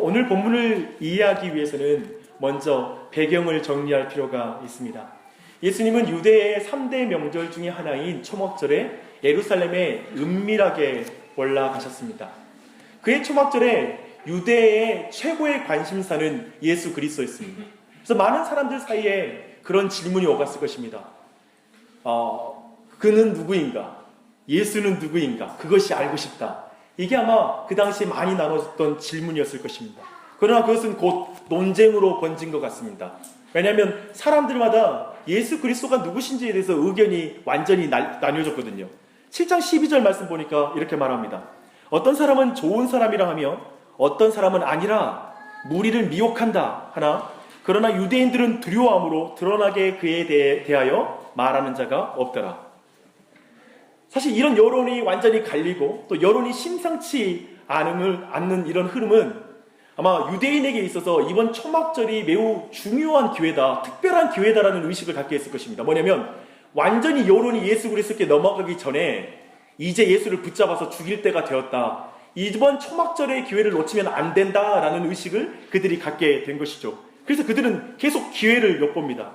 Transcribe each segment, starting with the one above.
오늘 본문을 이해하기 위해서는 먼저 배경을 정리할 필요가 있습니다. 예수님은 유대의 3대 명절 중에 하나인 초막절에 예루살렘에 은밀하게 올라가셨습니다. 그의 초막절에 유대의 최고의 관심사는 예수 그리스도였습니다. 그래서 많은 사람들 사이에 그런 질문이 오갔을 것입니다. 그는 누구인가? 예수는 누구인가? 그것이 알고 싶다. 이게 아마 그 당시에 많이 나눴던 질문이었을 것입니다. 그러나 그것은 곧 논쟁으로 번진 것 같습니다. 왜냐하면 사람들마다 예수 그리스도가 누구신지에 대해서 의견이 완전히 나뉘어졌거든요. 7장 12절 말씀 보니까 이렇게 말합니다. 어떤 사람은 좋은 사람이라 하며 어떤 사람은 아니라 무리를 미혹한다 하나 그러나 유대인들은 두려워함으로 드러나게 그에 대하여 말하는 자가 없더라. 사실 이런 여론이 완전히 갈리고 또 여론이 심상치 않는 이런 흐름은 아마 유대인에게 있어서 이번 초막절이 매우 중요한 기회다, 특별한 기회다라는 의식을 갖게 했을 것입니다. 뭐냐면 완전히 여론이 예수 그리스도께 넘어가기 전에 이제 예수를 붙잡아서 죽일 때가 되었다. 이번 초막절의 기회를 놓치면 안 된다라는 의식을 그들이 갖게 된 것이죠. 그래서 그들은 계속 기회를 엿봅니다.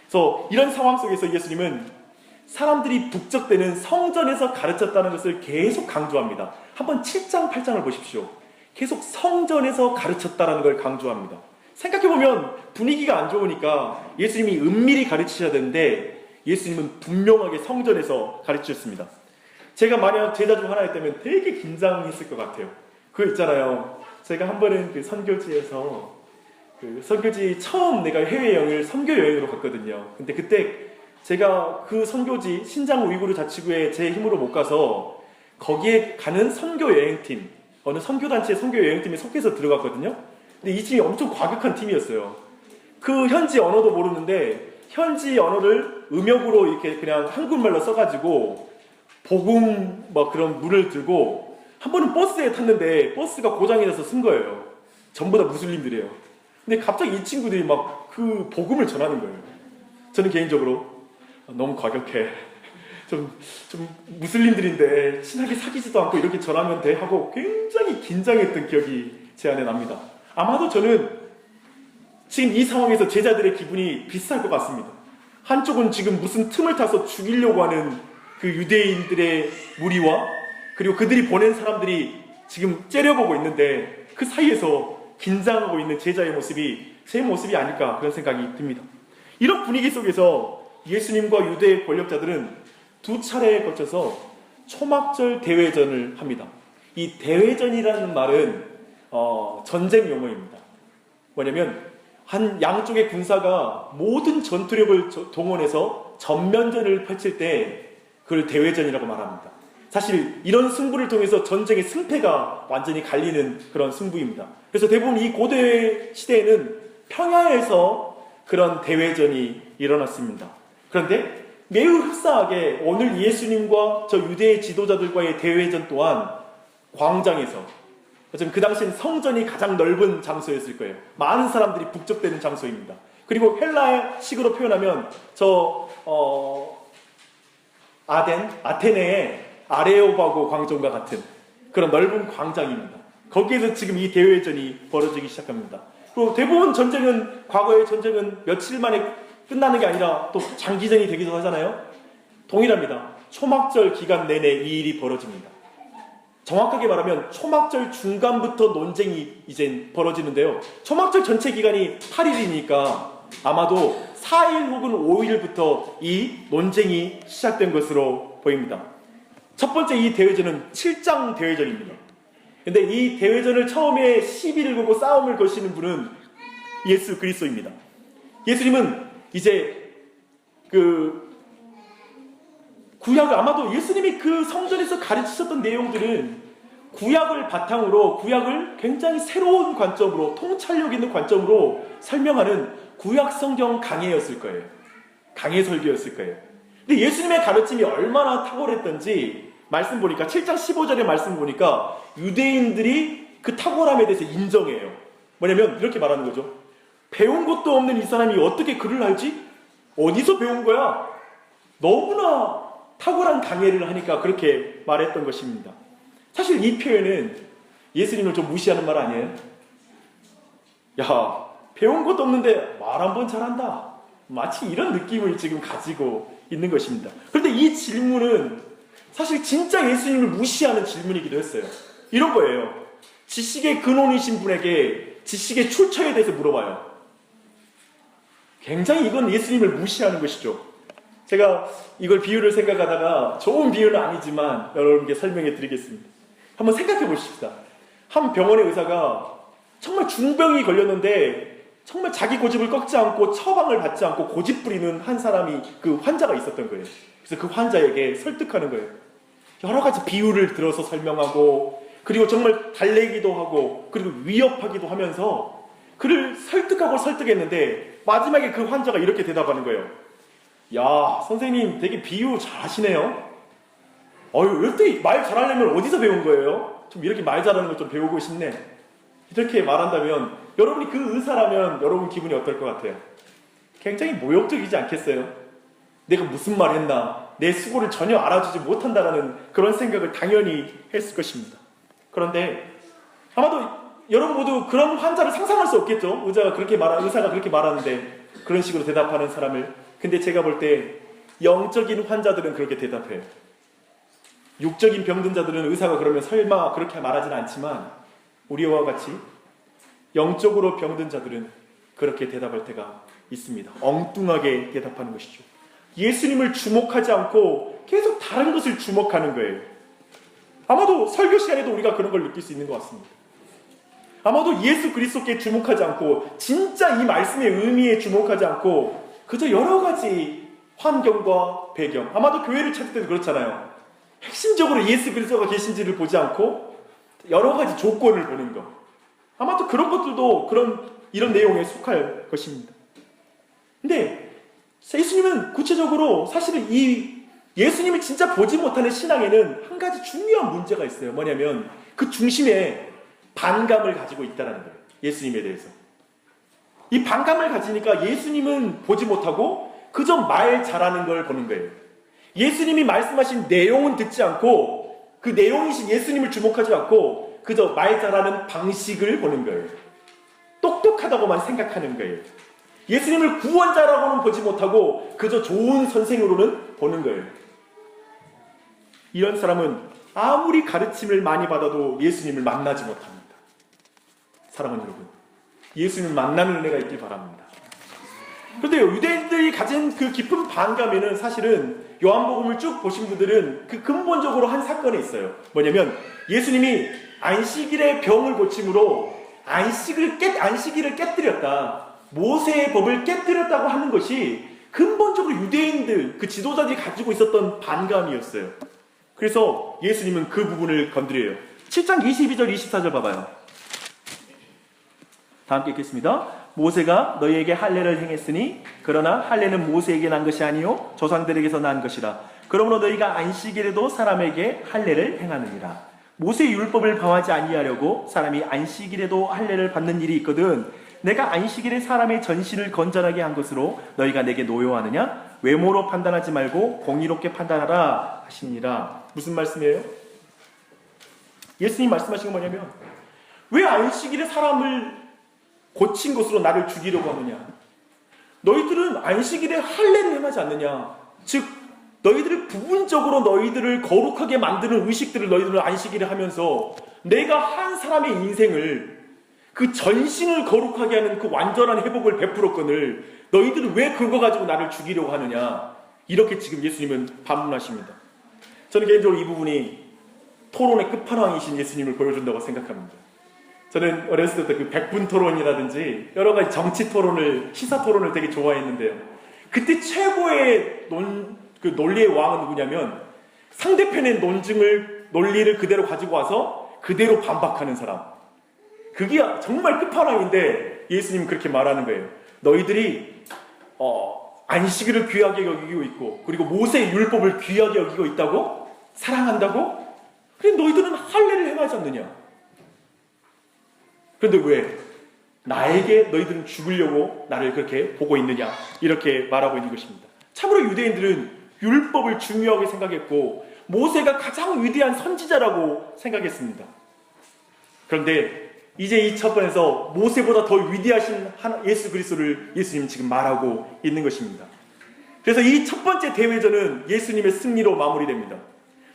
그래서 이런 상황 속에서 예수님은 사람들이 북적대는 성전에서 가르쳤다는 것을 계속 강조합니다. 한번 7장, 8장을 보십시오. 계속 성전에서 가르쳤다는 걸 강조합니다. 생각해보면 분위기가 안 좋으니까 예수님이 은밀히 가르치셔야 되는데 예수님은 분명하게 성전에서 가르치셨습니다. 제가 만약 제자 중 하나였다면 되게 긴장했을 것 같아요. 그거 있잖아요. 제가 한 번은 그 선교지에서 선교지 처음 내가 해외여행을 선교여행으로 갔거든요. 근데 그때 제가 그 선교지 신장 우이구르 자치구에 제 힘으로 못 가서 거기에 가는 선교여행팀, 어느 선교단체의 선교여행팀에 속해서 들어갔거든요. 근데 이 팀이 엄청 과격한 팀이었어요. 그 현지 언어도 모르는데 현지 언어를 음역으로 이렇게 그냥 한국말로 써가지고 복음 막 그런 문을 들고 한 번은 버스에 탔는데 버스가 고장이 나서 쓴 거예요. 전부 다 무슬림들이에요. 근데 갑자기 이 친구들이 막 그 복음을 전하는 거예요. 저는 개인적으로 너무 과격해. 좀 무슬림들인데 친하게 사귀지도 않고 이렇게 전하면 돼 하고 굉장히 긴장했던 기억이 제 안에 납니다. 아마도 저는 지금 이 상황에서 제자들의 기분이 비슷할 것 같습니다. 한쪽은 지금 무슨 틈을 타서 죽이려고 하는 그 유대인들의 무리와 그리고 그들이 보낸 사람들이 지금 째려보고 있는데 그 사이에서 긴장하고 있는 제자의 모습이 제 모습이 아닐까 그런 생각이 듭니다. 이런 분위기 속에서 예수님과 유대의 권력자들은 두 차례에 걸쳐서 초막절 대회전을 합니다. 이 대회전이라는 말은 전쟁 용어입니다. 뭐냐면 한 양쪽의 군사가 모든 전투력을 동원해서 전면전을 펼칠 때 그걸 대회전이라고 말합니다. 사실 이런 승부를 통해서 전쟁의 승패가 완전히 갈리는 그런 승부입니다. 그래서 대부분 이 고대 시대에는 평야에서 그런 대회전이 일어났습니다. 그런데 매우 흡사하게 오늘 예수님과 저 유대의 지도자들과의 대회전 또한 광장에서, 어쩌면 그 당시엔 성전이 가장 넓은 장소였을 거예요. 많은 사람들이 북적대는 장소입니다. 그리고 헬라식으로 표현하면 아테네의 아레오바고 광장과 같은 그런 넓은 광장입니다. 거기에서 지금 이 대회전이 벌어지기 시작합니다. 그리고 대부분 전쟁은, 과거의 전쟁은 며칠 만에 끝나는 게 아니라 또 장기전이 되기도 하잖아요. 동일합니다. 초막절 기간 내내 이 일이 벌어집니다. 정확하게 말하면 초막절 중간부터 논쟁이 이제 벌어지는데요. 초막절 전체 기간이 8일이니까 아마도 4일 혹은 5일부터 이 논쟁이 시작된 것으로 보입니다. 첫 번째 이 대회전은 7장 대회전입니다. 근데 이 대회전을 처음에 시비를 걸고 싸움을 거시는 분은 예수 그리스도입니다. 예수님은 이제 구약을, 아마도 예수님이 그 성전에서 가르치셨던 내용들은 구약을 바탕으로, 구약을 굉장히 새로운 관점으로, 통찰력 있는 관점으로 설명하는 구약 성경 강해였을 거예요. 강해 설교였을 거예요. 근데 예수님의 가르침이 얼마나 탁월했던지 말씀 보니까 7장 15절의 말씀 보니까 유대인들이 그 탁월함에 대해서 인정해요. 뭐냐면 이렇게 말하는 거죠. 배운 것도 없는 이 사람이 어떻게 글을 알지? 어디서 배운 거야? 너무나 탁월한 강해를 하니까 그렇게 말했던 것입니다. 사실 이 표현은 예수님을 좀 무시하는 말 아니에요? 야, 배운 것도 없는데 말 한 번 잘한다. 마치 이런 느낌을 지금 가지고 있는 것입니다. 그런데 이 질문은 사실 진짜 예수님을 무시하는 질문이기도 했어요. 이런 거예요. 지식의 근원이신 분에게 지식의 출처에 대해서 물어봐요. 굉장히 이건 예수님을 무시하는 것이죠. 제가 이걸 비유를 생각하다가 좋은 비유는 아니지만 여러분께 설명해 드리겠습니다. 한번 생각해 보십시다. 한 병원의 의사가 정말 중병이 걸렸는데 정말 자기 고집을 꺾지 않고 처방을 받지 않고 고집 부리는 한 사람이 그 환자가 있었던 거예요. 그래서 그 환자에게 설득하는 거예요. 여러 가지 비유를 들어서 설명하고 그리고 정말 달래기도 하고 그리고 위협하기도 하면서 그를 설득하고 설득했는데 마지막에 그 환자가 이렇게 대답하는 거예요. 야, 선생님 되게 비유 잘하시네요. 이렇게 말 잘하려면 어디서 배운 거예요? 좀 이렇게 말 잘하는 걸 좀 배우고 싶네. 이렇게 말한다면 여러분이 그 의사라면 여러분 기분이 어떨 것 같아요? 굉장히 모욕적이지 않겠어요? 내가 무슨 말 했나? 내 수고를 전혀 알아주지 못한다라는 그런 생각을 당연히 했을 것입니다. 그런데 아마도 여러분 모두 그런 환자를 상상할 수 없겠죠? 의사가 그렇게 말하는데 그런 식으로 대답하는 사람을. 근데 제가 볼 때 영적인 환자들은 그렇게 대답해요. 육적인 병든 자들은 의사가 그러면 설마 그렇게 말하진 않지만 우리와 같이 영적으로 병든 자들은 그렇게 대답할 때가 있습니다. 엉뚱하게 대답하는 것이죠. 예수님을 주목하지 않고 계속 다른 것을 주목하는 거예요. 아마도 설교 시간에도 우리가 그런 걸 느낄 수 있는 것 같습니다. 아마도 예수 그리스도께 주목하지 않고 진짜 이 말씀의 의미에 주목하지 않고 그저 여러 가지 환경과 배경, 아마도 교회를 찾을 때도 그렇잖아요. 핵심적으로 예수 그리스도가 계신지를 보지 않고 여러 가지 조건을 보는 것. 아마도 그런 것들도 이런 내용에 속할 것입니다. 근데 예수님은 구체적으로 사실은 이 예수님을 진짜 보지 못하는 신앙에는 한 가지 중요한 문제가 있어요. 뭐냐면 그 중심에 반감을 가지고 있다는 거예요. 예수님에 대해서. 이 반감을 가지니까 예수님은 보지 못하고 그저 말 잘하는 걸 보는 거예요. 예수님이 말씀하신 내용은 듣지 않고 그 내용이신 예수님을 주목하지 않고 그저 말 잘하는 방식을 보는 거예요. 똑똑하다고만 생각하는 거예요. 예수님을 구원자라고는 보지 못하고 그저 좋은 선생으로는 보는 거예요. 이런 사람은 아무리 가르침을 많이 받아도 예수님을 만나지 못합니다. 사랑하는 여러분, 예수님을 만나는 은혜가 있길 바랍니다. 그런데 유대인들이 가진 그 깊은 반감에는 사실은 요한복음을 쭉 보신 분들은 그 근본적으로 한 사건이 있어요. 뭐냐면 예수님이 안식일의 병을 고침으로 안식일을 깨뜨렸다. 모세의 법을 깨뜨렸다고 하는 것이 근본적으로 유대인들, 그 지도자들이 가지고 있었던 반감이었어요. 그래서 예수님은 그 부분을 건드려요. 7장 22절 24절 봐봐요. 다 함께 읽겠습니다. 모세가 너희에게 할례를 행했으니 그러나 할례는 모세에게 난 것이 아니요 조상들에게서 난 것이라. 그러므로 너희가 안식일에도 사람에게 할례를 행하느니라. 모세의 율법을 범하지 아니하려고 사람이 안식일에도 할례를 받는 일이 있거든 내가 안식일에 사람의 전신을 건전하게 한 것으로 너희가 내게 노여하느냐? 외모로 판단하지 말고 공의롭게 판단하라 하시니라. 무슨 말씀이에요? 예수님 말씀하신 건 뭐냐면 왜 안식일에 사람을 고친 것으로 나를 죽이려고 하느냐? 너희들은 안식일에 할례를 행하지 않느냐? 즉 너희들을 부분적으로 너희들을 거룩하게 만드는 의식들을 너희들은 안식일에 하면서 내가 한 사람의 인생을 그 전신을 거룩하게 하는 그 완전한 회복을 베풀었거늘 너희들은 왜 그거 가지고 나를 죽이려고 하느냐? 이렇게 지금 예수님은 반문하십니다. 저는 개인적으로 이 부분이 토론의 끝판왕이신 예수님을 보여준다고 생각합니다. 저는 어렸을 때부터 그 백분 토론이라든지 여러 가지 정치 토론을, 시사 토론을 되게 좋아했는데요. 그때 최고의 논리의 왕은 누구냐면 상대편의 논리를 그대로 가지고 와서 그대로 반박하는 사람. 그게 정말 끝판왕인데 예수님은 그렇게 말하는 거예요. 너희들이 안식일을 귀하게 여기고 있고 그리고 모세의 율법을 귀하게 여기고 있다고? 사랑한다고? 그런데 너희들은 할례를 행하지 않느냐? 그런데 왜 나에게 너희들은 죽으려고 나를 그렇게 보고 있느냐? 이렇게 말하고 있는 것입니다. 참으로 유대인들은 율법을 중요하게 생각했고 모세가 가장 위대한 선지자라고 생각했습니다. 그런데 이제 이 사건에서 모세보다 더 위대하신 예수 그리스도를 예수님은 지금 말하고 있는 것입니다. 그래서 이 첫 번째 대회전은 예수님의 승리로 마무리됩니다.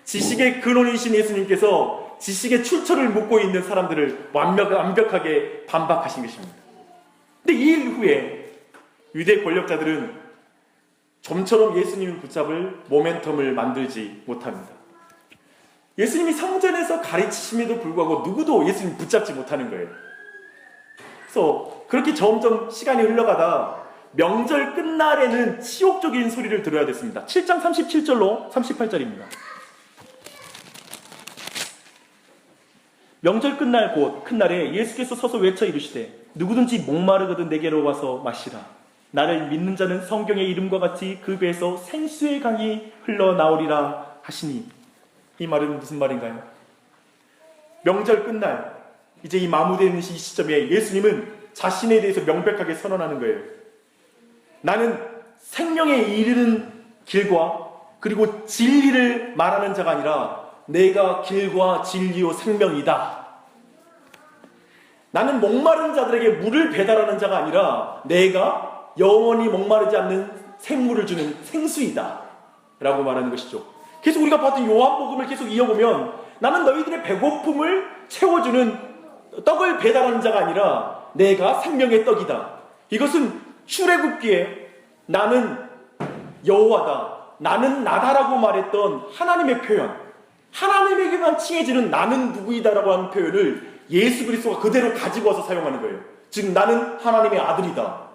지식의 근원이신 예수님께서 지식의 출처를 묻고 있는 사람들을 완벽하게 반박하신 것입니다. 근데 이 일 후에 유대 권력자들은 좀처럼 예수님을 붙잡을 모멘텀을 만들지 못합니다. 예수님이 성전에서 가르치심에도 불구하고 누구도 예수님 붙잡지 못하는 거예요. 그래서 그렇게 점점 시간이 흘러가다 명절 끝날에는 치욕적인 소리를 들어야 됐습니다. 7장 37절로 38절입니다. 명절 끝날 곧 큰 날에 예수께서 서서 외쳐 이르시되 누구든지 목마르거든 내게로 와서 마시라. 나를 믿는 자는 성경의 이름과 같이 그 배에서 생수의 강이 흘러나오리라 하시니. 이 말은 무슨 말인가요? 명절 끝날 이제 이 마무되는 이 시점에 예수님은 자신에 대해서 명백하게 선언하는 거예요. 나는 생명에 이르는 길과 그리고 진리를 말하는 자가 아니라 내가 길과 진리요 생명이다. 나는 목마른 자들에게 물을 배달하는 자가 아니라 내가 영원히 목마르지 않는 생물을 주는 생수이다 라고 말하는 것이죠. 계속 우리가 봤던 요한복음을 계속 이어보면 나는 너희들의 배고픔을 채워주는 떡을 배달하는 자가 아니라 내가 생명의 떡이다. 이것은 출애굽기에 나는 여호와다, 나는 나다라고 말했던 하나님의 표현, 하나님에게만 칭해지는 나는 누구이다라고 하는 표현을 예수 그리스도가 그대로 가지고 와서 사용하는 거예요. 즉 나는 하나님의 아들이다,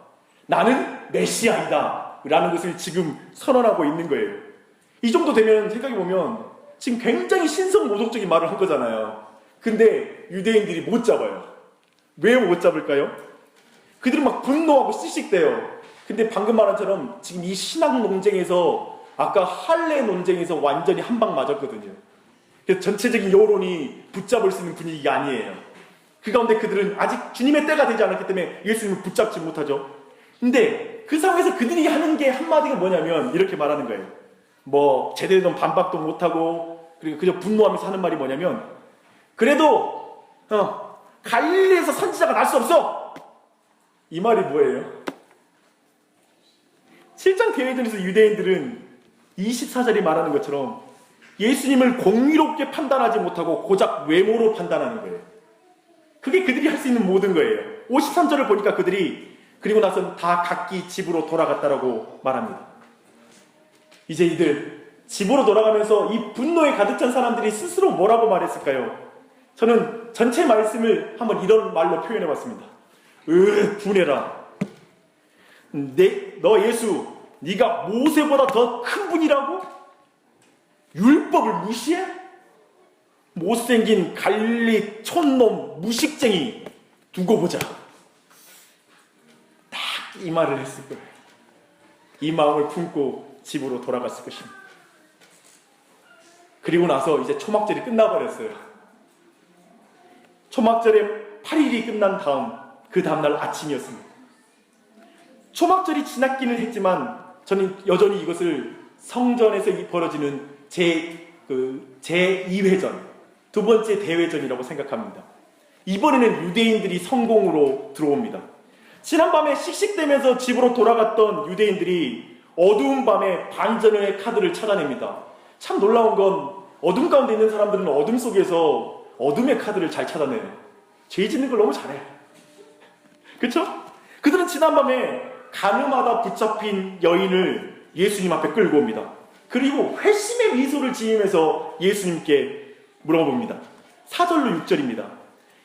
나는 메시아이다 라는 것을 지금 선언하고 있는 거예요. 이 정도 되면 생각해보면 지금 굉장히 신성모독적인 말을 한 거잖아요. 근데 유대인들이 못 잡아요. 왜 못 잡을까요? 그들은 막 분노하고 씩씩대요. 근데 방금 말한 것처럼 지금 이 신학 논쟁에서 아까 할례 논쟁에서 완전히 한 방 맞았거든요. 그래서 전체적인 여론이 붙잡을 수 있는 분위기가 아니에요. 그 가운데 그들은 아직 주님의 때가 되지 않았기 때문에 예수님을 붙잡지 못하죠. 근데 그 상황에서 그들이 하는 게 한마디가 뭐냐면 이렇게 말하는 거예요. 뭐 제대로 된 반박도 못하고 그리고 그저 분노하면서 하는 말이 뭐냐면 그래도 갈릴리에서 선지자가 날 수 없어! 이 말이 뭐예요? 7장 대회전에서 유대인들은 24절이 말하는 것처럼 예수님을 공의롭게 판단하지 못하고 고작 외모로 판단하는 거예요. 그게 그들이 할 수 있는 모든 거예요. 53절을 보니까 그들이 그리고 나선 다 각기 집으로 돌아갔다라고 말합니다. 이제 이들 집으로 돌아가면서 이 분노에 가득 찬 사람들이 스스로 뭐라고 말했을까요? 저는 전체 말씀을 한번 이런 말로 표현해봤습니다. 분해라. 너 예수, 네가 모세보다 더 큰 분이라고? 율법을 무시해? 못생긴 갈릴리 촌놈 무식쟁이 두고 보자. 딱 이 말을 했을 거예요. 이 마음을 품고 집으로 돌아갔을 것입니다. 그리고 나서 이제 초막절이 끝나버렸어요. 초막절의 8일이 끝난 그 다음날 아침이었습니다. 초막절이 지났기는 했지만 저는 여전히 이것을 성전에서 벌어지는 제2회전, 두 번째 대회전이라고 생각합니다. 이번에는 유대인들이 성공으로 들어옵니다. 지난밤에 씩씩대면서 집으로 돌아갔던 유대인들이 어두운 밤에 반전의 카드를 찾아냅니다. 참 놀라운 건 어둠 가운데 있는 사람들은 어둠 속에서 어둠의 카드를 잘 찾아내요. 죄 짓는 걸 너무 잘해. 그쵸? 그들은 지난밤에 가늠하다 붙잡힌 여인을 예수님 앞에 끌고 옵니다. 그리고 회심의 미소를 지으면서 예수님께 물어봅니다. 4절로 6절입니다.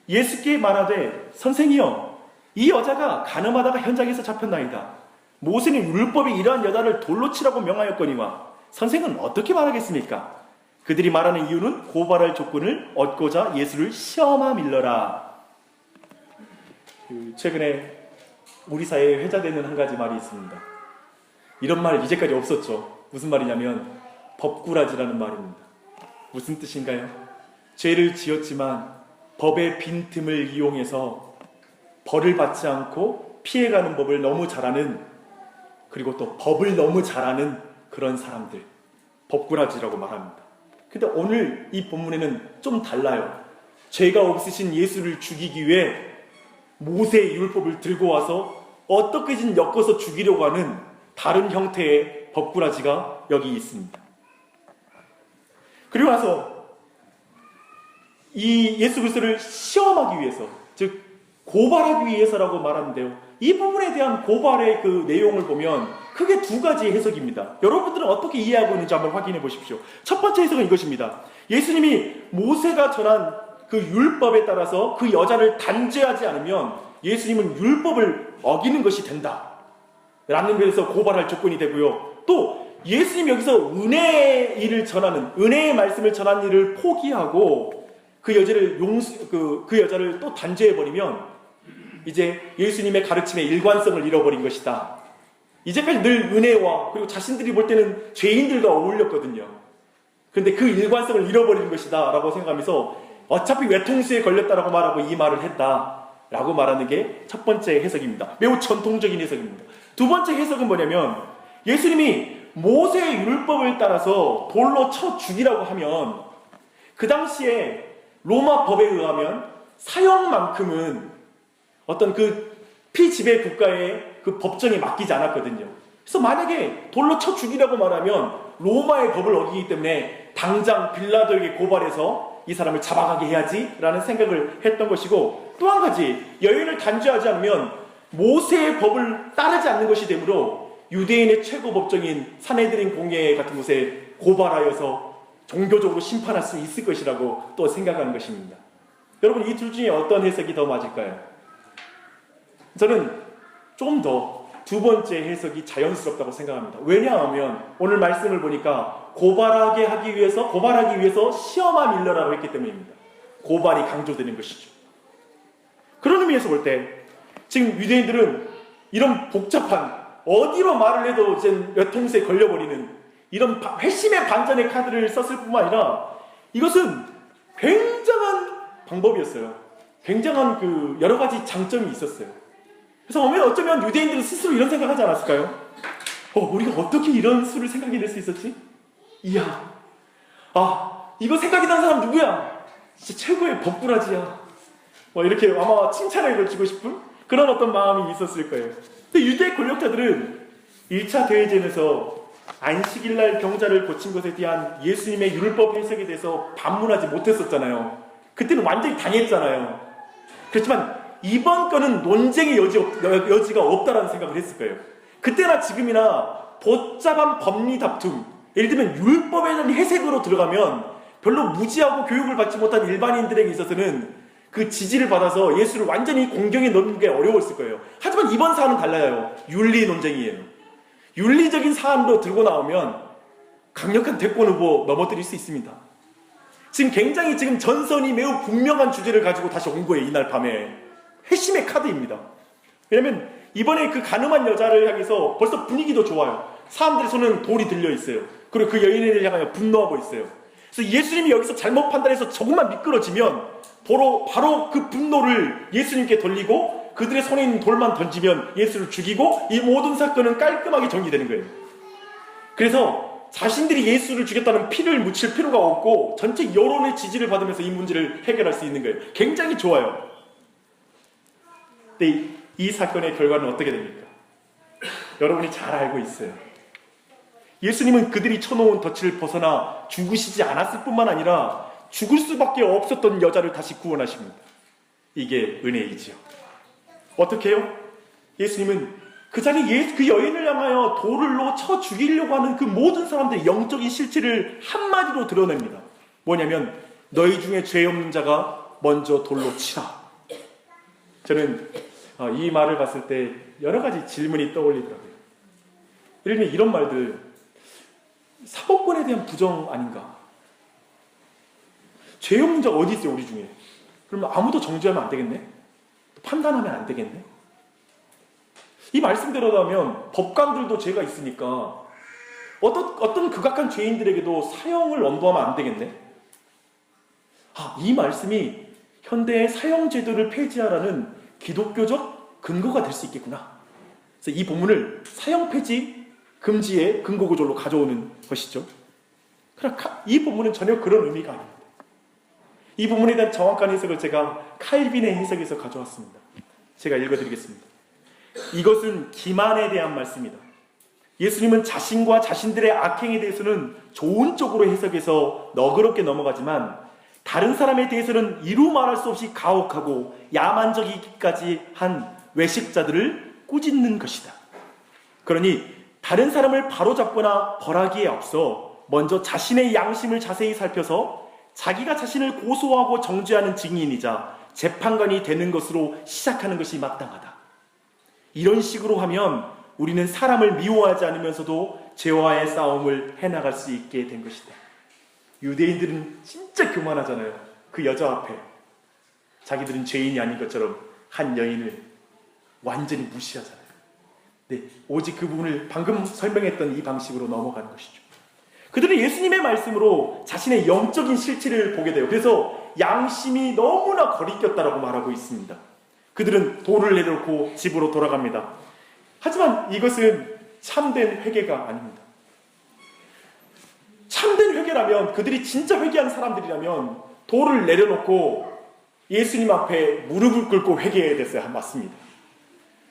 예수께 말하되 선생이여, 이 여자가 가늠하다가 현장에서 잡혔나이다. 모세는 율법이 이러한 여자를 돌로 치라고 명하였거니와 선생은 어떻게 말하겠습니까? 그들이 말하는 이유는 고발할 조건을 얻고자 예수를 시험함일러라. 최근에 우리 사회에 회자되는 한 가지 말이 있습니다. 이런 말 이제까지 없었죠. 무슨 말이냐면 법꾸라지라는 말입니다. 무슨 뜻인가요? 죄를 지었지만 법의 빈틈을 이용해서 벌을 받지 않고 피해가는 법을 너무 잘하는, 그리고 또 법을 너무 잘하는 그런 사람들, 법꾸라지라고 말합니다. 근데 오늘 이 본문에는 좀 달라요. 죄가 없으신 예수를 죽이기 위해 모세의 율법을 들고 와서 어떻게든 엮어서 죽이려고 하는 다른 형태의 법꾸라지가 여기 있습니다. 그리고 나서 이 예수 그리스도를 시험하기 위해서, 즉 고발하기 위해서라고 말하는데요. 이 부분에 대한 고발의 그 내용을 보면 크게 두 가지 해석입니다. 여러분들은 어떻게 이해하고 있는지 한번 확인해 보십시오. 첫 번째 해석은 이것입니다. 예수님이 모세가 전한 그 율법에 따라서 그 여자를 단죄하지 않으면 예수님은 율법을 어기는 것이 된다 라는 데서 고발할 조건이 되고요. 또 예수님이 여기서 은혜의 일을 전하는, 은혜의 말씀을 전하는 일을 포기하고 그 여자를 그 여자를 또 단죄해버리면 이제 예수님의 가르침의 일관성을 잃어버린 것이다. 이제까지 늘 은혜와, 그리고 자신들이 볼 때는 죄인들과 어울렸거든요. 그런데 그 일관성을 잃어버린 것이다 라고 생각하면서 어차피 외통수에 걸렸다라고 말하고 이 말을 했다 라고 말하는 게 첫 번째 해석입니다. 매우 전통적인 해석입니다. 두 번째 해석은 뭐냐면, 예수님이 모세의 율법을 따라서 돌로 쳐 죽이라고 하면 그 당시에 로마 법에 의하면 사형만큼은 어떤 그 피지배 국가의 그 법정에 맡기지 않았거든요. 그래서 만약에 돌로 쳐 죽이라고 말하면 로마의 법을 어기기 때문에 당장 빌라도에게 고발해서 이 사람을 잡아가게 해야지 라는 생각을 했던 것이고, 또 한 가지, 여인을 단죄하지 않으면 모세의 법을 따르지 않는 것이 되므로 유대인의 최고 법정인 산헤드린 공회 같은 곳에 고발하여서 종교적으로 심판할 수 있을 것이라고 또 생각하는 것입니다. 여러분, 이 둘 중에 어떤 해석이 더 맞을까요? 저는 좀 더 두 번째 해석이 자연스럽다고 생각합니다. 왜냐하면 오늘 말씀을 보니까 고발하기 위해서 시험함 일러라고 했기 때문입니다. 고발이 강조되는 것이죠. 그런 의미에서 볼 때 지금 유대인들은 이런 복잡한, 어디로 말을 해도 이제 외통수에 걸려버리는 이런 회심의 반전의 카드를 썼을 뿐만 아니라 이것은 굉장한 방법이었어요. 굉장한 그 여러 가지 장점이 있었어요. 그래서 어쩌면 유대인들은 스스로 이런 생각하지 않았을까요? 우리가 어떻게 이런 수를 생각해낼 수 있었지? 이야, 이거 생각이 난 사람 누구야? 진짜 최고의 법꾸라지야. 이렇게 아마 칭찬을 해주고 싶은 그런 어떤 마음이 있었을 거예요. 근데 유대 권력자들은 1차 대제전에서 안식일날 병자를 고친 것에 대한 예수님의 율법 해석에 대해서 반문하지 못했었잖아요. 그때는 완전히 당했잖아요. 그렇지만 이번 건은 논쟁의 여지가 없다라는 생각을 했을 거예요. 그때나 지금이나 복잡한 법리 다툼, 예를 들면 율법에 대한 해석으로 들어가면 별로 무지하고 교육을 받지 못한 일반인들에게 있어서는 그 지지를 받아서 예수를 완전히 공경에 넣는 게 어려웠을 거예요. 하지만 이번 사안은 달라요. 윤리 논쟁이에요. 윤리적인 사안으로 들고 나오면 강력한 대권 후보 넘어뜨릴 수 있습니다. 지금 전선이 매우 분명한 주제를 가지고 다시 온 거예요. 이날 밤에. 회심의 카드입니다. 왜냐면 이번에 그 가늠한 여자를 향해서 벌써 분위기도 좋아요. 사람들의 손은 돌이 들려 있어요. 그리고 그 여인을 향하여 분노하고 있어요. 그래서 예수님이 여기서 잘못 판단해서 조금만 미끄러지면 바로 그 분노를 예수님께 돌리고 그들의 손에 있는 돌만 던지면 예수를 죽이고 이 모든 사건은 깔끔하게 정리되는 거예요. 그래서 자신들이 예수를 죽였다는 피를 묻힐 필요가 없고 전체 여론의 지지를 받으면서 이 문제를 해결할 수 있는 거예요. 굉장히 좋아요. 근데 이 사건의 결과는 어떻게 됩니까? 여러분이 잘 알고 있어요. 예수님은 그들이 쳐놓은 덫을 벗어나 죽으시지 않았을 뿐만 아니라 죽을 수밖에 없었던 여자를 다시 구원하십니다. 이게 은혜이지요. 어떻게 해요? 예수님은 그 자리에 그 여인을 향하여 돌로 쳐 죽이려고 하는 그 모든 사람들의 영적인 실체를 한마디로 드러냅니다. 뭐냐면 너희 중에 죄 없는 자가 먼저 돌로 치라. 저는 이 말을 봤을 때 여러 가지 질문이 떠올리더라고요. 예를 들면 이런 말들, 사법권에 대한 부정 아닌가? 죄 없는 자가 어디 있어요, 우리 중에? 그러면 아무도 정죄하면 안 되겠네? 판단하면 안 되겠네? 이 말씀대로라면 법관들도 죄가 있으니까 어떤 극악한 죄인들에게도 사형을 엄도하면 안 되겠네? 이 말씀이 현대의 사형제도를 폐지하라는 기독교적 근거가 될 수 있겠구나. 그래서 이 본문을 사형 폐지 금지의 근거 구절로 가져오는 것이죠. 그러나 이 본문은 전혀 그런 의미가 아닙니다. 이 부분에 대한 정확한 해석을 제가 칼빈의 해석에서 가져왔습니다. 제가 읽어드리겠습니다. 이것은 기만에 대한 말씀이다. 예수님은 자신과 자신들의 악행에 대해서는 좋은 쪽으로 해석해서 너그럽게 넘어가지만 다른 사람에 대해서는 이루 말할 수 없이 가혹하고 야만적이기까지 한 외식자들을 꾸짖는 것이다. 그러니 다른 사람을 바로잡거나 벌하기에 앞서 먼저 자신의 양심을 자세히 살펴서 자기가 자신을 고소하고 정죄하는 증인이자 재판관이 되는 것으로 시작하는 것이 마땅하다. 이런 식으로 하면 우리는 사람을 미워하지 않으면서도 죄와의 싸움을 해나갈 수 있게 된 것이다. 유대인들은 진짜 교만하잖아요. 그 여자 앞에 자기들은 죄인이 아닌 것처럼 한 여인을 완전히 무시하잖아요. 네, 오직 그 부분을 방금 설명했던 이 방식으로 넘어가는 것이죠. 그들은 예수님의 말씀으로 자신의 영적인 실체를 보게 돼요. 그래서 양심이 너무나 거리꼈다라고 말하고 있습니다. 그들은 돌을 내려놓고 집으로 돌아갑니다. 하지만 이것은 참된 회개가 아닙니다. 참된 회개라면, 그들이 진짜 회개한 사람들이라면 돌을 내려놓고 예수님 앞에 무릎을 꿇고 회개해야 됐어야 맞습니다.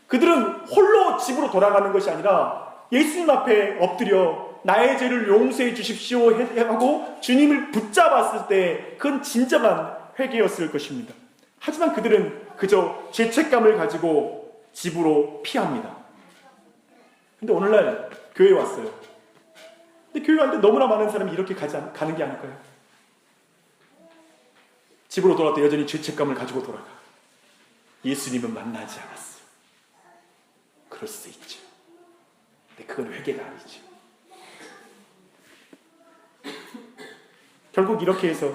그들은 홀로 집으로 돌아가는 것이 아니라 예수님 앞에 엎드려 나의 죄를 용서해 주십시오 하고 주님을 붙잡았을 때 그건 진정한 회개였을 것입니다. 하지만 그들은 그저 죄책감을 가지고 집으로 피합니다. 근데 오늘날 교회에 왔어요. 근데 교회 왔는데 너무나 많은 사람이 이렇게 가는 게 아닐까요? 집으로 돌아올 때 여전히 죄책감을 가지고 돌아가. 예수님은 만나지 않았어. 그럴 수 있죠. 근데 그건 회개가 아니죠. 결국 이렇게 해서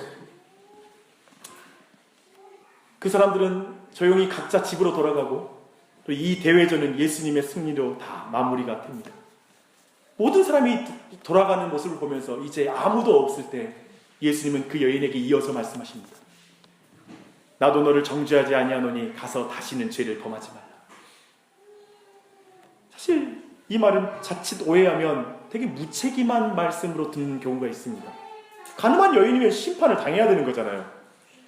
그 사람들은 조용히 각자 집으로 돌아가고 또 이 대회전은 예수님의 승리로 다 마무리가 됩니다. 모든 사람이 돌아가는 모습을 보면서 이제 아무도 없을 때 예수님은 그 여인에게 이어서 말씀하십니다. 나도 너를 정죄하지 아니하노니 가서 다시는 죄를 범하지 말라. 사실 이 말은 자칫 오해하면 되게 무책임한 말씀으로 듣는 경우가 있습니다. 가늠한 여인이면 심판을 당해야 되는 거잖아요.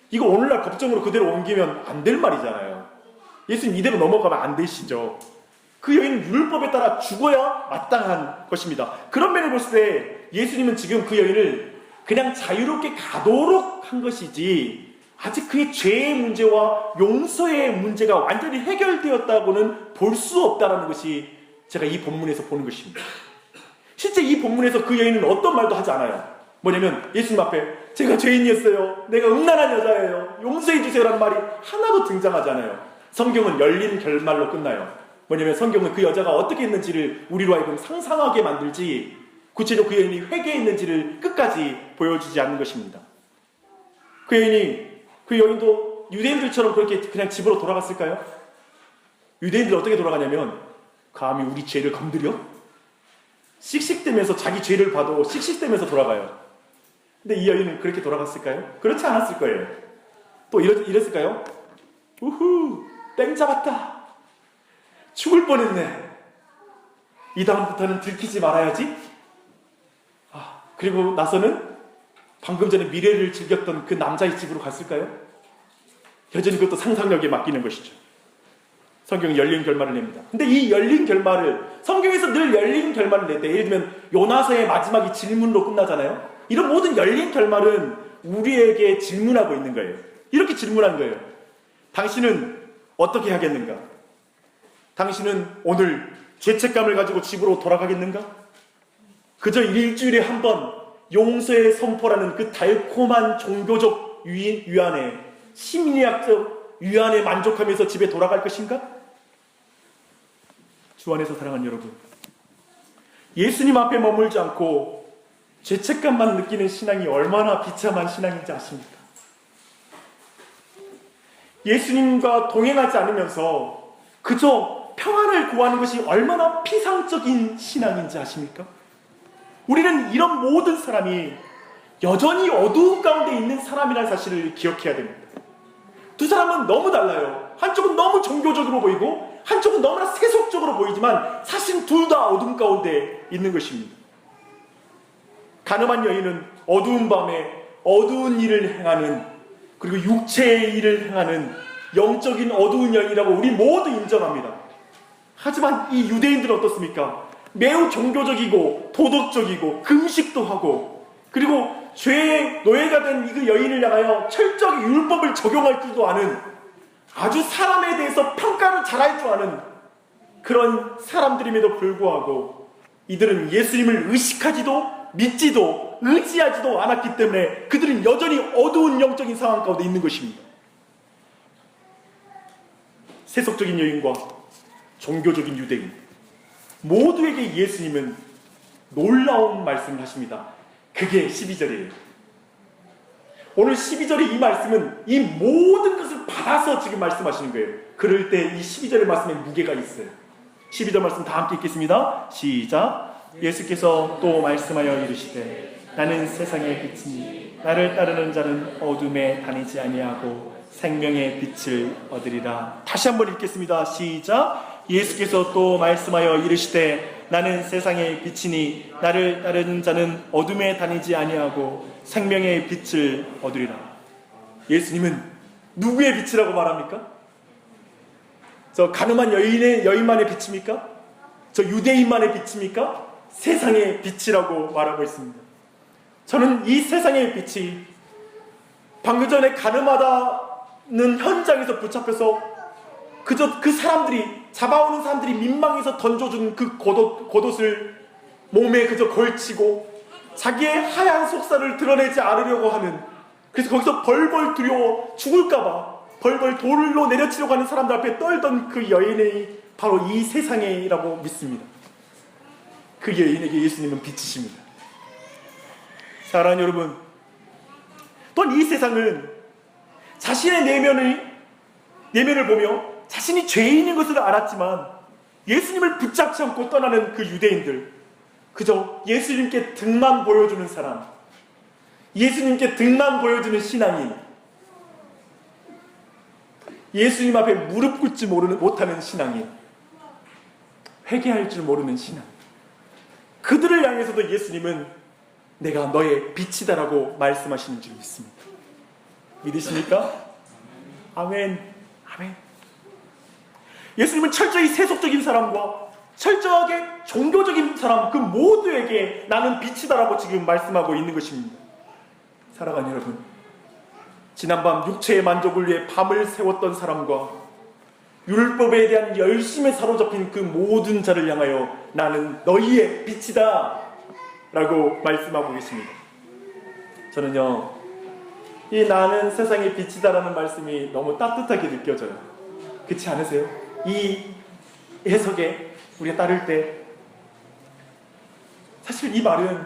이거 오늘날 법정으로 그대로 옮기면 안 될 말이잖아요. 예수님 이대로 넘어가면 안 되시죠. 그 여인은 율법에 따라 죽어야 마땅한 것입니다. 그런 면을 봤을 때 예수님은 지금 그 여인을 그냥 자유롭게 가도록 한 것이지 아직 그의 죄의 문제와 용서의 문제가 완전히 해결되었다고는 볼 수 없다는 것이 제가 이 본문에서 보는 것입니다. 실제 이 본문에서 그 여인은 어떤 말도 하지 않아요. 뭐냐면 예수님 앞에 제가 죄인이었어요. 내가 음란한 여자예요. 용서해 주세요라는 말이 하나도 등장하지 않아요. 성경은 열린 결말로 끝나요. 뭐냐면 성경은 그 여자가 어떻게 했는지를 우리로 하여금 상상하게 만들지 구체적으로 그 여인이 회개했는지를 끝까지 보여주지 않는 것입니다. 그 여인도 유대인들처럼 그렇게 그냥 집으로 돌아갔을까요? 유대인들이 어떻게 돌아가냐면 감히 우리 죄를 건드려? 씩씩대면서 자기 죄를 봐도 씩씩대면서 돌아가요. 근데 이 여인은 그렇게 돌아갔을까요? 그렇지 않았을 거예요. 또 이랬을까요? 우후, 땡 잡았다. 죽을 뻔했네. 이 다음부터는 들키지 말아야지. 그리고 나서는 방금 전에 미래를 즐겼던 그 남자의 집으로 갔을까요? 여전히 그것도 상상력에 맡기는 것이죠. 성경이 열린 결말을 냅니다. 근데 이 열린 결말을 성경에서 늘 열린 결말을 낼 때 예를 들면 요나서의 마지막이 질문으로 끝나잖아요. 이런 모든 열린 결말은 우리에게 질문하고 있는 거예요. 이렇게 질문한 거예요. 당신은 어떻게 하겠는가? 당신은 오늘 죄책감을 가지고 집으로 돌아가겠는가? 그저 일주일에 한 번 용서의 선포라는 그 달콤한 종교적 위안에 심리학적 위안에 만족하면서 집에 돌아갈 것인가? 주 안에서 사랑하는 여러분, 예수님 앞에 머물지 않고 죄책감만 느끼는 신앙이 얼마나 비참한 신앙인지 아십니까? 예수님과 동행하지 않으면서 그저 평안을 구하는 것이 얼마나 피상적인 신앙인지 아십니까? 우리는 이런 모든 사람이 여전히 어두운 가운데 있는 사람이라는 사실을 기억해야 됩니다. 두 사람은 너무 달라요. 한쪽은 너무 종교적으로 보이고 한쪽은 너무나 세속적으로 보이지만 사실 둘 다 어둠 가운데 있는 것입니다. 가늠한 여인은 어두운 밤에 어두운 일을 행하는 그리고 육체의 일을 행하는 영적인 어두운 여인이라고 우리 모두 인정합니다. 하지만 이 유대인들은 어떻습니까? 매우 종교적이고 도덕적이고 금식도 하고, 그리고 죄의 노예가 된 그 여인을 향하여 철저하게 율법을 적용할 줄도 아는, 아주 사람에 대해서 평가를 잘할 줄 아는 그런 사람들임에도 불구하고 이들은 예수님을 의식하지도 믿지도 의지하지도 않았기 때문에 그들은 여전히 어두운 영적인 상황 가운데 있는 것입니다. 세속적인 여인과 종교적인 유대인 모두에게 예수님은 놀라운 말씀을 하십니다. 그게 12절이에요. 오늘 12절의 이 말씀은 이 모든 것을 받아서 지금 말씀하시는 거예요. 그럴 때 이 12절의 말씀에 무게가 있어요. 12절 말씀 다 함께 읽겠습니다. 시작. 예수께서 또 말씀하여 이르시되 나는 세상의 빛이니 나를 따르는 자는 어둠에 다니지 아니하고 생명의 빛을 얻으리라. 다시 한번 읽겠습니다. 시작. 예수께서 또 말씀하여 이르시되 나는 세상의 빛이니 나를 따르는 자는 어둠에 다니지 아니하고 생명의 빛을 얻으리라. 예수님은 누구의 빛이라고 말합니까? 저 가늠한 여인만의 빛입니까? 저 유대인만의 빛입니까? 세상의 빛이라고 말하고 있습니다. 저는 이 세상의 빛이 방금 전에 가늠하다는 현장에서 붙잡혀서 그저 그 사람들이 잡아오는 사람들이 민망해서 던져준 그 겉옷을 몸에 그저 걸치고 자기의 하얀 속살을 드러내지 않으려고 하는, 그래서 거기서 벌벌 두려워 죽을까봐 벌벌 돌로 내려치려고 하는 사람들 앞에 떨던 그 여인이 바로 이 세상이라고 믿습니다. 그 여인에게 예수님은 빛이십니다. 사랑하는 여러분, 또한 이 세상은 자신의 내면을 보며 자신이 죄인인 것을 알았지만 예수님을 붙잡지 않고 떠나는 그 유대인들, 그저 예수님께 등만 보여주는 사람, 예수님께 등만 보여주는 신앙인, 예수님 앞에 무릎 꿇지 못하는 신앙인, 회개할 줄 모르는 신앙, 그들을 향해서도 예수님은 내가 너의 빛이다라고 말씀하시는 줄 믿습니다. 믿으십니까? 아멘. 아멘. 예수님은 철저히 세속적인 사람과 철저하게 종교적인 사람 그 모두에게 나는 빛이다라고 지금 말씀하고 있는 것입니다. 사랑하는 여러분, 지난밤 육체의 만족을 위해 밤을 새웠던 사람과 율법에 대한 열심에 사로잡힌 그 모든 자를 향하여 나는 너희의 빛이다 라고 말씀하고 계십니다. 저는요, 이 나는 세상의 빛이다라는 말씀이 너무 따뜻하게 느껴져요. 그렇지 않으세요? 이 해석에 우리가 따를 때 사실 이 말은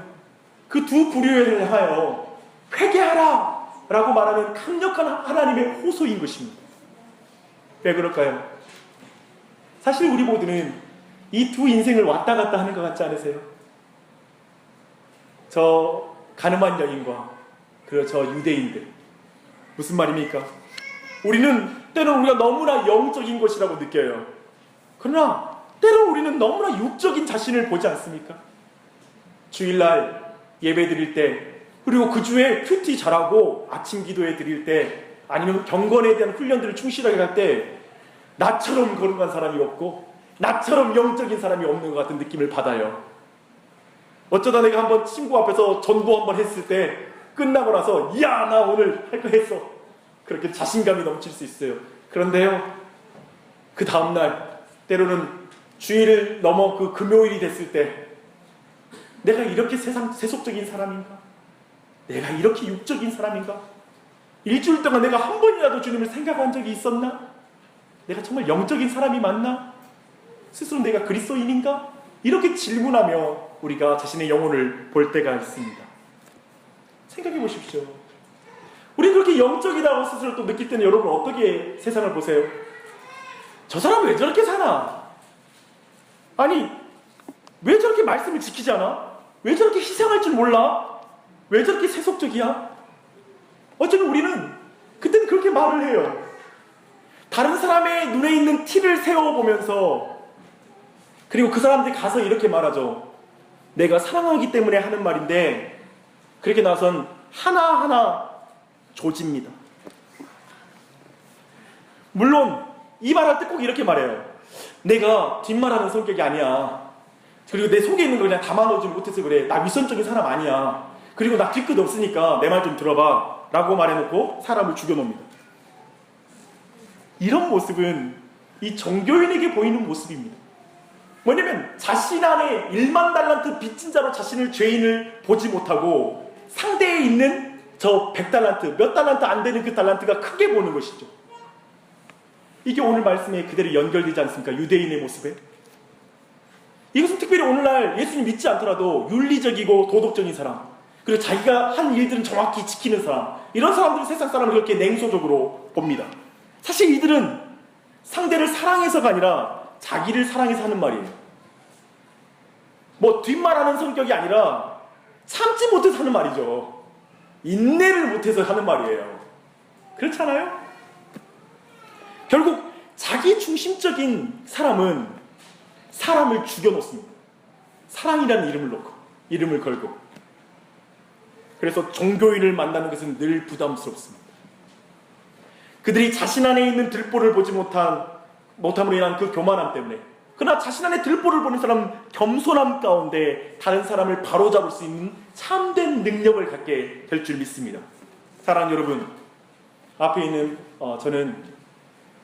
그 두 부류를 향하여 회개하라 라고 말하는 강력한 하나님의 호소인 것입니다. 왜 그럴까요? 사실 우리 모두는 이 두 인생을 왔다 갔다 하는 것 같지 않으세요? 저 가늠한 여인과 그리고 저 유대인들, 무슨 말입니까? 우리는 때로는 우리가 너무나 영적인 것이라고 느껴요. 그러나 때로는 우리는 너무나 육적인 자신을 보지 않습니까? 주일날 예배 드릴 때, 그리고 그 주에 큐티 잘하고 아침 기도회 드릴 때, 아니면 경건에 대한 훈련들을 충실하게 할 때 나처럼 거룩한 사람이 없고 나처럼 영적인 사람이 없는 것 같은 느낌을 받아요. 어쩌다 내가 한번 친구 앞에서 전도 한번 했을 때 끝나고 나서 야, 나 오늘 할 거 했어, 그렇게 자신감이 넘칠 수 있어요. 그런데요, 그 다음날 때로는 주일을 넘어 그 금요일이 됐을 때 내가 이렇게 세속적인 사람인가? 내가 이렇게 육적인 사람인가? 일주일 동안 내가 한 번이라도 주님을 생각한 적이 있었나? 내가 정말 영적인 사람이 맞나? 스스로 내가 그리스도인인가? 이렇게 질문하며 우리가 자신의 영혼을 볼 때가 있습니다. 생각해 보십시오. 우리 그렇게 영적이라고 스스로 또 느낄 때는 여러분 어떻게 세상을 보세요? 저 사람 왜 저렇게 사나? 아니, 왜 저렇게 말씀을 지키지 않아? 왜 저렇게 희생할 줄 몰라? 왜 저렇게 세속적이야? 어쩌면 우리는 그때는 그렇게 말을 해요. 다른 사람의 눈에 있는 티를 세워보면서, 그리고 그 사람들이 가서 이렇게 말하죠. 내가 사랑하기 때문에 하는 말인데, 그렇게 나선 하나하나 조집니다. 물론 이 말할 때 꼭 이렇게 말해요. 내가 뒷말하는 성격이 아니야. 그리고 내 속에 있는 걸 그냥 담아놓지 못해서 그래. 나 위선적인 사람 아니야. 그리고 나 뒤끝 없으니까 내 말 좀 들어봐 라고 말해놓고 사람을 죽여놓습니다. 이런 모습은 이 종교인에게 보이는 모습입니다. 뭐냐면 자신 안에 1만 달란트 빚진 자로 자신을 죄인을 보지 못하고 상대에 있는 저 100달란트, 몇 달란트 안 되는 그 달란트가 크게 보는 것이죠. 이게 오늘 말씀에 그대로 연결되지 않습니까? 유대인의 모습에. 이것은 특별히 오늘날 예수님 믿지 않더라도 윤리적이고 도덕적인 사람, 그리고 자기가 한 일들은 정확히 지키는 사람, 이런 사람들은 세상 사람을 그렇게 냉소적으로 봅니다. 사실 이들은 상대를 사랑해서가 아니라 자기를 사랑해서 하는 말이에요. 뭐 뒷말하는 성격이 아니라 참지 못해서 하는 말이죠. 인내를 못해서 하는 말이에요. 그렇잖아요? 결국 자기 중심적인 사람은 사람을 죽여놓습니다. 사랑이라는 이름을 걸고. 그래서 종교인을 만나는 것은 늘 부담스럽습니다. 그들이 자신 안에 있는 들보를 보지 못함으로 인한 그 교만함 때문에, 그러나 자신 안에 들보를 보는 사람은 겸손함 가운데 다른 사람을 바로잡을 수 있는 참된 능력을 갖게 될 줄 믿습니다. 사랑하는 여러분, 앞에 있는 저는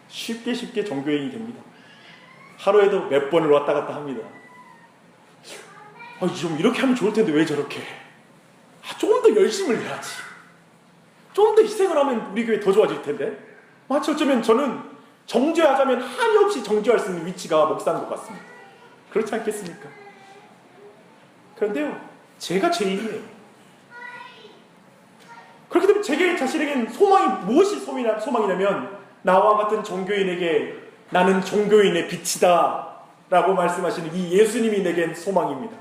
쉽게 종교인이 됩니다. 하루에도 몇 번을 왔다 갔다 합니다. 좀 이렇게 하면 좋을 텐데 왜 저렇게? 조금 더 열심을 해야지. 좀 더 희생을 하면 우리 교회 더 좋아질 텐데. 마치 어쩌면 저는 정죄하자면 한이 없이 정죄할 수 있는 위치가 목사인 것 같습니다. 그렇지 않겠습니까? 그런데요, 제가 죄인이에요. 그렇기 때문에 제게 자신에겐 무엇이 소망이냐면 나와 같은 종교인에게 나는 종교인의 빛이다 라고 말씀하시는 이 예수님이 내겐 소망입니다.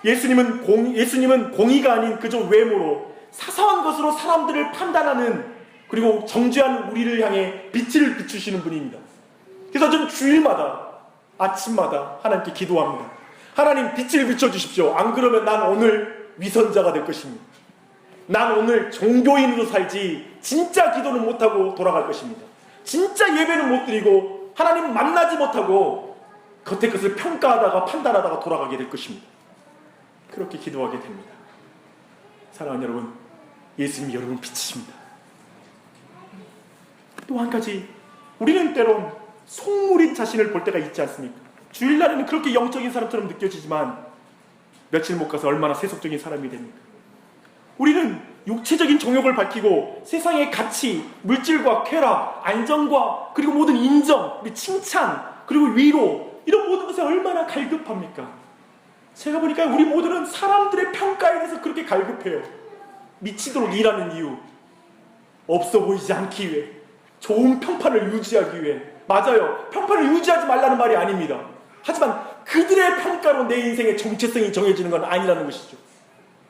예수님은 공의가 아닌 그저 외모로 사소한 것으로 사람들을 판단하는, 그리고 정죄하는 우리를 향해 빛을 비추시는 분입니다. 그래서 저는 주일마다 아침마다 하나님께 기도합니다. 하나님, 빛을 비춰주십시오. 안 그러면 난 오늘 위선자가 될 것입니다. 난 오늘 종교인으로 살지 진짜 기도는 못하고 돌아갈 것입니다. 진짜 예배는 못 드리고 하나님 만나지 못하고 겉의 것을 평가하다가 판단하다가 돌아가게 될 것입니다. 그렇게 기도하게 됩니다. 사랑하는 여러분, 예수님이 여러분 빛이십니다. 또 한 가지, 우리는 때론 속물인 자신을 볼 때가 있지 않습니까? 주일날에는 그렇게 영적인 사람처럼 느껴지지만 며칠 못 가서 얼마나 세속적인 사람이 됩니까? 우리는 육체적인 정욕을 밝히고 세상의 가치, 물질과 쾌락, 안정과 그리고 모든 인정, 칭찬, 그리고 위로, 이런 모든 것에 얼마나 갈급합니까? 제가 보니까 우리 모두는 사람들의 평가에 대해서 그렇게 갈급해요. 미치도록 일하는 이유, 없어 보이지 않기 위해, 좋은 평판을 유지하기 위해. 맞아요, 평판을 유지하지 말라는 말이 아닙니다. 하지만 그들의 평가로 내 인생의 정체성이 정해지는 건 아니라는 것이죠.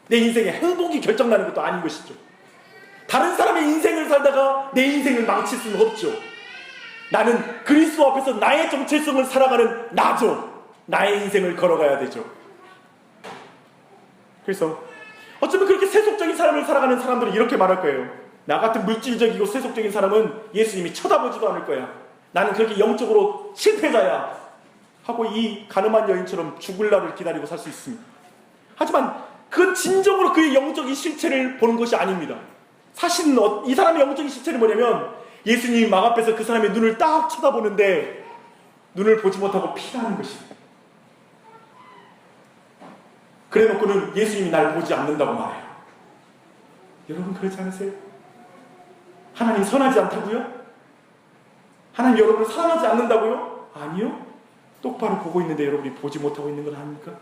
내 인생의 행복이 결정나는 것도 아닌 것이죠. 다른 사람의 인생을 살다가 내 인생을 망칠 수는 없죠. 나는 그리스도 앞에서 나의 정체성을 살아가는 나죠. 나의 인생을 걸어가야 되죠. 그래서 어쩌면 그렇게 세속적인 삶을 살아가는 사람들은 이렇게 말할 거예요. 나 같은 물질적이고 세속적인 사람은 예수님이 쳐다보지도 않을 거야. 나는 그렇게 영적으로 실패자야 하고 이 가늠한 여인처럼 죽을 날을 기다리고 살 수 있습니다. 하지만 그 진정으로 그의 영적인 실체를 보는 것이 아닙니다. 사실은 이 사람의 영적인 실체는 뭐냐면 예수님이 막 앞에서 그 사람의 눈을 딱 쳐다보는데 눈을 보지 못하고 피하는 것입니다. 그래 놓고는 예수님이 날 보지 않는다고 말해요. 여러분 그렇지 않으세요? 하나님 선하지 않다고요? 하나님 여러분을 사랑하지 않는다고요? 아니요. 똑바로 보고 있는데 여러분이 보지 못하고 있는 건 아닙니까?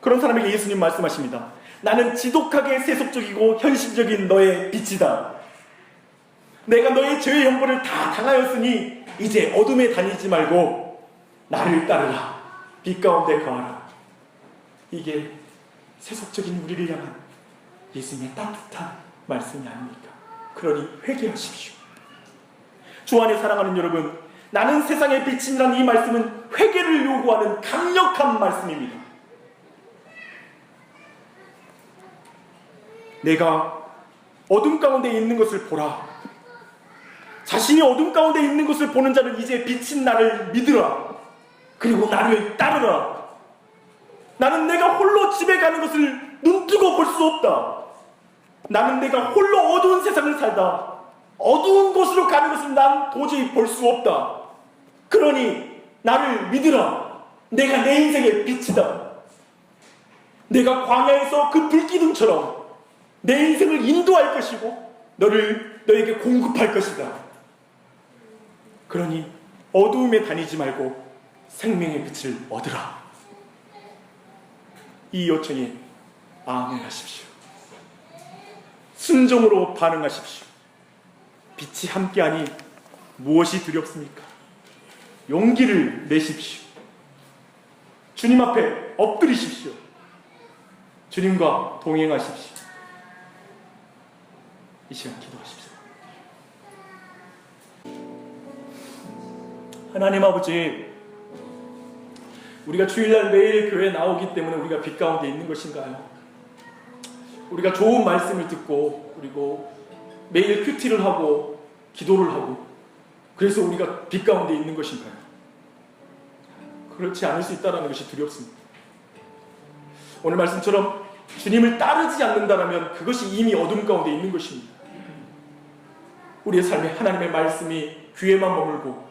그런 사람에게 예수님 말씀하십니다. 나는 지독하게 세속적이고 현실적인 너의 빛이다. 내가 너의 죄의 형벌을 다 당하였으니 이제 어둠에 다니지 말고 나를 따르라. 빛 가운데 거하라. 이게 세속적인 우리를 향한 예수님의 따뜻한 말씀이 아닙니까? 그러니 회개하십시오. 주 안에 사랑하는 여러분, 나는 세상의 빛이라는 이 말씀은 회개를 요구하는 강력한 말씀입니다. 내가 어둠 가운데 있는 것을 보라. 자신이 어둠 가운데 있는 것을 보는 자는 이제 비친 나를 믿으라. 그리고 나를 따르라. 나는 내가 홀로 집에 가는 것을 눈뜨고 볼 수 없다. 나는 내가 홀로 어두운 세상을 살다 어두운 곳으로 가는 것을 난 도저히 볼 수 없다. 그러니 나를 믿으라. 내가 내 인생의 빛이다. 내가 광야에서 그 불기둥처럼 내 인생을 인도할 것이고 너에게 공급할 것이다. 그러니 어두움에 다니지 말고 생명의 빛을 얻으라. 이 요청에 아멘하십시오. 순종으로 반응하십시오. 빛이 함께하니 무엇이 두렵습니까? 용기를 내십시오. 주님 앞에 엎드리십시오. 주님과 동행하십시오. 이 시간 기도하십시오. 하나님 아버지, 우리가 주일날 매일 교회에 나오기 때문에 우리가 빛 가운데 있는 것인가요? 우리가 좋은 말씀을 듣고 그리고 매일 큐티를 하고 기도를 하고 그래서 우리가 빛 가운데 있는 것인가요? 그렇지 않을 수 있다는 것이 두렵습니다. 오늘 말씀처럼 주님을 따르지 않는다면 그것이 이미 어둠 가운데 있는 것입니다. 우리의 삶에 하나님의 말씀이 귀에만 머물고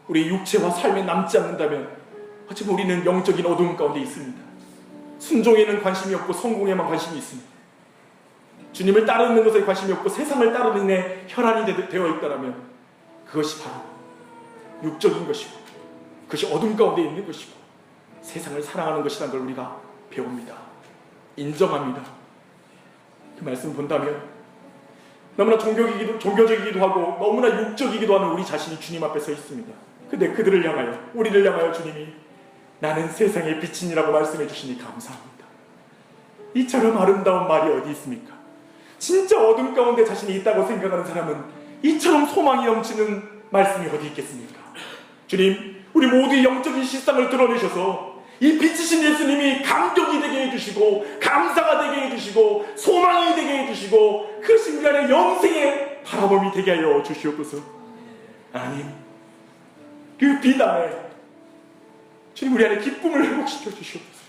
우리의 육체와 삶에 남지 않는다면 어쩌면 우리는 영적인 어두움 가운데 있습니다. 순종에는 관심이 없고 성공에만 관심이 있습니다. 주님을 따르는 것에 관심이 없고 세상을 따르는 데 혈안이 되어 있다면 그것이 바로 육적인 것이고 그것이 어둠 가운데 있는 것이고 세상을 사랑하는 것이라는 걸 우리가 배웁니다. 인정합니다. 그 말씀을 본다면 너무나 종교적이기도 하고 너무나 육적이기도 하는 우리 자신이 주님 앞에 서 있습니다. 근데 그들을 향하여, 우리를 향하여 주님이 나는 세상의 빛이니라고 말씀해 주시니 감사합니다. 이처럼 아름다운 말이 어디 있습니까? 진짜 어둠 가운데 자신이 있다고 생각하는 사람은 이처럼 소망이 넘치는 말씀이 어디 있겠습니까? 주님, 우리 모두의 영적인 실상을 드러내셔서 이 빛이신 예수님이 감격이 되게 해주시고 감사가 되게 해주시고 소망이 되게 해주시고 그 순간에 영생의 바라봄이 되게 하여 주시옵소서. 하나님, 그 빛 안에 주님 우리 안에 기쁨을 회복시켜 주시옵소서.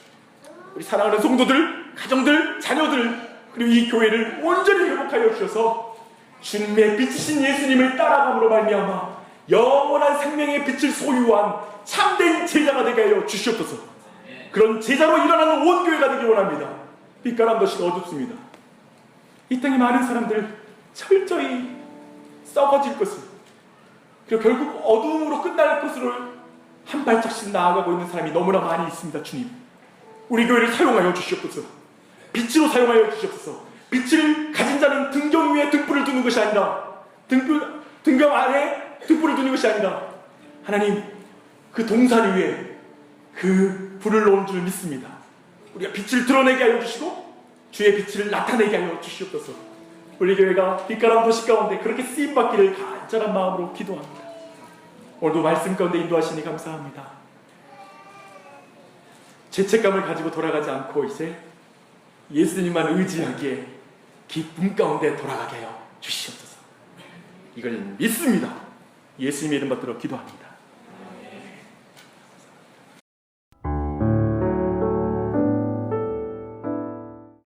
우리 사랑하는 성도들, 가정들, 자녀들 그리고 이 교회를 온전히 회복하여 주셔서 주님의 빛이신 예수님을 따라감으로 말미암아 영원한 생명의 빛을 소유한 참된 제자가 되게 하여 주시옵소서. 그런 제자로 일어나는 온 교회가 되기 원합니다. 빛깔 한 번씩 어둡습니다. 이 땅에 많은 사람들 철저히 썩어질 것을 그리고 결국 어두움으로 끝날 것으로 한 발짝씩 나아가고 있는 사람이 너무나 많이 있습니다. 주님, 우리 교회를 사용하여 주시옵소서. 빛으로 사용하여 주시옵소서. 빛을 가진 자는 등경 위에 등불을 두는 것이 아니라 등경 아래 등불을 두는 것이 아니라 하나님 그 동산 위에 그 불을 놓은 줄 믿습니다. 우리가 빛을 드러내게 하여 주시고 주의 빛을 나타내게 하여 주시옵소서. 우리 교회가 빛가람 도시 가운데 그렇게 쓰임받기를 간절한 마음으로 기도합니다. 오늘도 말씀 가운데 인도하시니 감사합니다. 죄책감을 가지고 돌아가지 않고 이제 예수님만 의지하기에 기쁨 가운데 돌아가게 하여 주시옵소서. 이걸 믿습니다. 예수님의 이름 받들어 기도합니다.